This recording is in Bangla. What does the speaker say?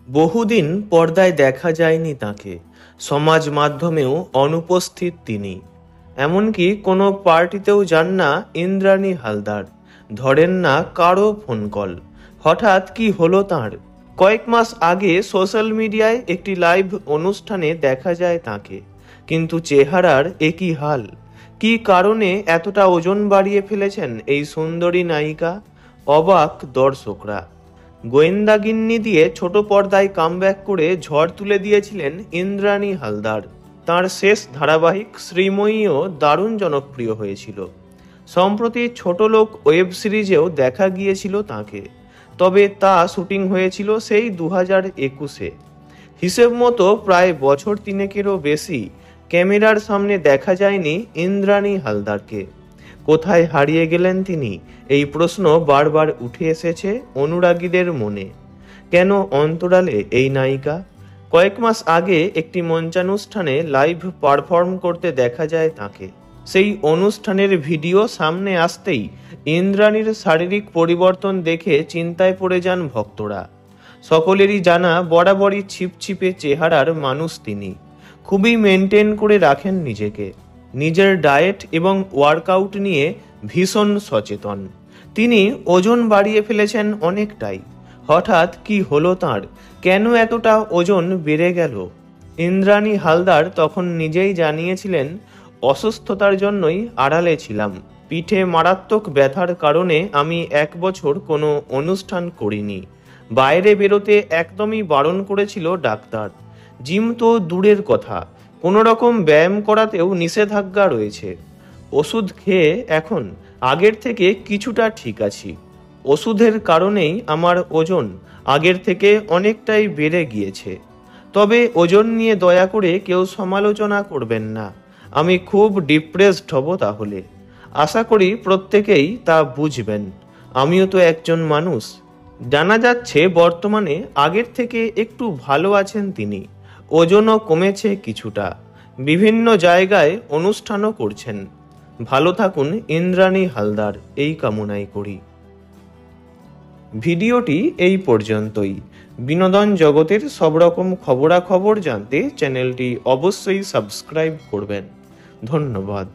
বহুদিন পর্দায় দেখা যায়নি তাকে, সমাজ মাধ্যমেও অনুপস্থিত তিনি। এমনকি কোনো পার্টিতেও যান না ইন্দ্রাণী হালদার, ধরেন না কারো ফোন কল। হঠাৎ কি হলো তাঁর? কয়েক মাস আগে সোশ্যাল মিডিয়ায় একটি লাইভ অনুষ্ঠানে দেখা যায় তাকে, কিন্তু চেহারার একই হাল। কি কারণে এতটা ওজন বাড়িয়ে ফেলেছেন এই সুন্দরী নায়িকা? অবাক দর্শকরা। গোয়েন্দাগিন্নি দিয়ে ছোট পর্দায় কামব্যাক করে ঝড় তুলে দিয়েছিলেন ইন্দ্রাণী হালদার। তার শেষ ধারাবাহিক শ্রীময়ীও দারুণ জনপ্রিয় হয়েছিল। সম্প্রতি ছোট লোক ওয়েব সিরিজেও দেখা গিয়েছিল তাকে, তবে তা শুটিং হয়েছিল সেই 2021-এ। হিসেব মতো প্রায় বছর তিনেকেরও বেশি ক্যামেরার সামনে দেখা যায়নি ইন্দ্রাণী হালদারকে। কোথায় হারিয়ে গেলেন তিনি? এই প্রশ্ন বারবার উঠে এসেছে অনুরাগীদের মনে। কেন অন্তরালে এই নায়িকা? কয়েক মাস আগে একটি মঞ্চানুষ্ঠানে লাইভ পারফর্ম করতে দেখা যায় তাকে। সেই অনুষ্ঠানের ভিডিও সামনে আসতেই ইন্দ্রাণীর শারীরিক পরিবর্তন দেখে চিন্তায় পড়ে যান ভক্তরা। সকলেরই জানা বরাবরই ছিপছিপে চেহারার মানুষ তিনি। খুবই মেনটেন করে রাখেন নিজেকে। নিজের ডায়েট এবং ওয়ার্কআউট নিয়ে ভীষণ সচেতন। তিনি ওজন বাড়িয়ে ফেলেছেন অনেকটাই। হঠাৎ কি হলো তাঁর? কেন এতটা ওজন বেড়ে গেল? ইন্দ্রাণী হালদার তখন নিজেই জানিয়েছিলেন, অসুস্থতার জন্যই আড়ালে ছিলাম। পিঠে মারাত্মক ব্যথার কারণে আমি 1 বছর কোনো অনুষ্ঠান করিনি। বাইরে বেরোতে একদমই বারণ করেছিল ডাক্তার। জিম তো দূরের কথা, কোনো রকম ব্যায়াম করাতেও নিষেধাজ্ঞা রয়েছে। ওষুধ খেয়ে এখন আগের থেকে কিছুটা ঠিক আছি। ওষুধের কারণেই আমার ওজন আগের থেকে অনেকটাই বেড়ে গিয়েছে। তবে ওজন নিয়ে দয়া করে কেউ সমালোচনা করবেন না। আমি খুব ডিপ্রেসড হব তাহলে। আশা করি প্রত্যেকেই তা বুঝবেন। আমিও তো একজন মানুষ। জানা যাচ্ছে বর্তমানে আগের থেকে একটু ভালো আছেন তিনি। ওজনও কমেছে কিছুটা। বিভিন্ন জায়গায় অনুষ্ঠানও করছেন। ভালো থাকুন ইন্দ্রাণী হালদার, এই কামনাই করি। ভিডিওটি এই পর্যন্তই। বিনোদন জগতের সব রকম খবরাখবর জানতে চ্যানেলটি অবশ্যই সাবস্ক্রাইব করবেন। ধন্যবাদ।